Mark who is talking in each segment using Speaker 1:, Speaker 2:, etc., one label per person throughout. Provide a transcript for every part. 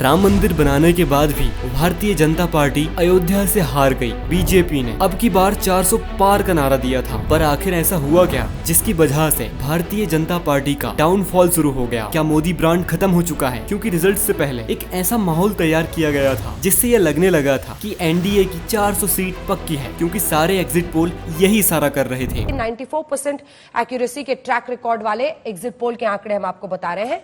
Speaker 1: राम मंदिर बनाने के बाद भी भारतीय जनता पार्टी अयोध्या से हार गई। बीजेपी ने अब की बार 400 पार का नारा दिया था, पर आखिर ऐसा हुआ क्या जिसकी वजह से भारतीय जनता पार्टी का डाउनफॉल शुरू हो गया? क्या मोदी ब्रांड खत्म हो चुका है? क्योंकि रिजल्ट से पहले एक ऐसा माहौल तैयार किया गया था जिससे यह लगने लगा था कि एनडीए की 400 सीट पक्की है, क्योंकि सारे एग्जिट पोल यही इशारा कर रहे थे।
Speaker 2: 94% एक्यूरेसी के ट्रैक रिकॉर्ड वाले एग्जिट पोल के आंकड़े हम आपको बता रहे हैं।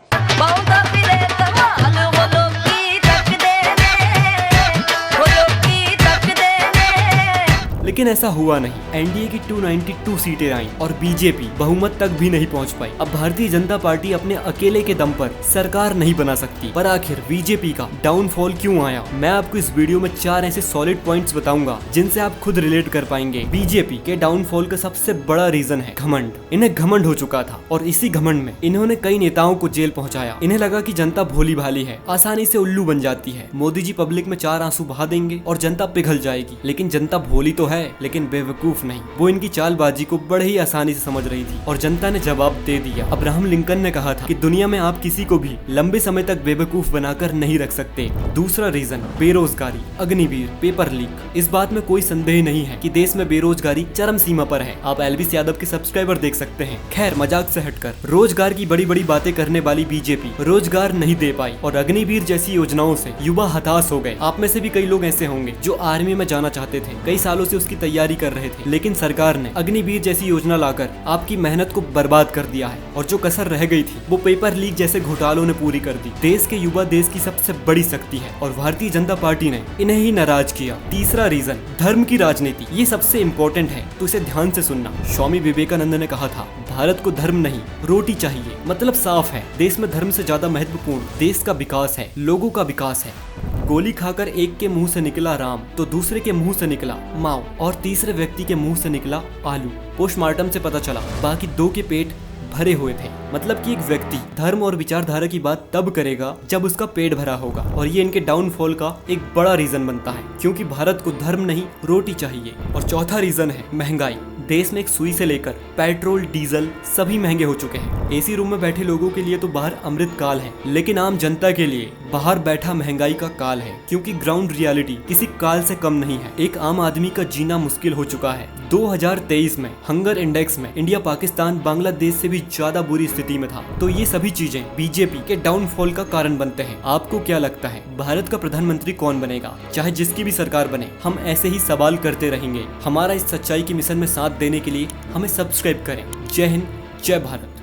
Speaker 1: लेकिन ऐसा हुआ नहीं। एनडीए की 292 सीटें आईं और बीजेपी बहुमत तक भी नहीं पहुंच पाई। अब भारतीय जनता पार्टी अपने अकेले के दम पर सरकार नहीं बना सकती। पर आखिर बीजेपी का डाउनफॉल क्यों आया? मैं आपको इस वीडियो में 4 ऐसे सॉलिड पॉइंट्स बताऊंगा जिनसे आप खुद रिलेट कर पाएंगे। बीजेपी के डाउनफॉल का सबसे बड़ा रीजन है घमंड। इन्हें घमंड हो चुका था और इसी घमंड में इन्होंने कई नेताओं को जेल पहुंचाया। इन्हें लगा कि जनता भोली भाली है, आसानी से उल्लू बन जाती है। मोदी जी पब्लिक में 4 आंसू बहा देंगे और जनता पिघल जाएगी। लेकिन जनता भोली तो है लेकिन बेवकूफ नहीं। वो इनकी चालबाजी को बड़े ही आसानी से समझ रही थी और जनता ने जवाब दे दिया। अब्राहम लिंकन ने कहा था कि दुनिया में आप किसी को भी लंबे समय तक बेवकूफ बनाकर नहीं रख सकते। दूसरा रीजन बेरोजगारी, अग्निवीर, पेपर लीक। इस बात में कोई संदेह नहीं है कि देश में बेरोजगारी चरम सीमा पर है। आप एलविस यादव के सब्सक्राइबर देख सकते हैं। खैर, मजाक से हटकर रोजगार की बड़ी बड़ी बातें करने वाली बीजेपी रोजगार नहीं दे पाई और अग्निवीर जैसी योजनाओं से युवा हताश हो गए। आप में से भी कई लोग ऐसे होंगे जो आर्मी में जाना चाहते थे, कई सालों से उसकी तैयारी कर रहे थे, लेकिन सरकार ने अग्निवीर जैसी योजना लाकर आपकी मेहनत को बर्बाद कर दिया है और जो कसर रह गई थी वो पेपर लीक जैसे घोटालों ने पूरी कर दी। देश के युवा देश की सबसे बड़ी शक्ति है और भारतीय जनता पार्टी ने इन्हें ही नाराज किया। तीसरा रीजन धर्म की राजनीति। ये सबसे इम्पोर्टेंट है तो इसे ध्यान से सुनना। स्वामी विवेकानंद ने कहा था, भारत को धर्म नहीं रोटी चाहिए। मतलब साफ है, देश में धर्म से ज्यादा महत्वपूर्ण देश का विकास है, लोगों का विकास है। गोली खाकर एक के मुंह से निकला राम तो दूसरे के मुंह से निकला माओ और तीसरे व्यक्ति के मुंह से निकला आलू। पोस्टमार्टम से पता चला बाकी 2 के पेट भरे हुए थे। मतलब कि एक व्यक्ति धर्म और विचारधारा की बात तब करेगा जब उसका पेट भरा होगा और ये इनके डाउनफॉल का एक बड़ा रीजन बनता है, क्योंकि भारत को धर्म नहीं रोटी चाहिए। और चौथा रीजन है महंगाई। देश में एक सुई से लेकर पेट्रोल, डीजल सभी महंगे हो चुके हैं। एसी रूम में बैठे लोगों के लिए तो बाहर अमृत काल है, लेकिन आम जनता के लिए बाहर बैठा महंगाई का काल है, क्योंकि ग्राउंड रियलिटी किसी काल से कम नहीं है। एक आम आदमी का जीना मुश्किल हो चुका है। 2023 में हंगर इंडेक्स में इंडिया पाकिस्तान बांग्लादेश से भी ज्यादा बुरी स्थिति में था। तो ये सभी चीजें बीजेपी के डाउनफॉल का कारण बनते हैं। आपको क्या लगता है भारत का प्रधानमंत्री कौन बनेगा? चाहे जिसकी भी सरकार बने, हम ऐसे ही सवाल करते रहेंगे। हमारा इस सच्चाई की मिशन में साथ देने के लिए हमें सब्सक्राइब करें। जय हिंद, जय भारत।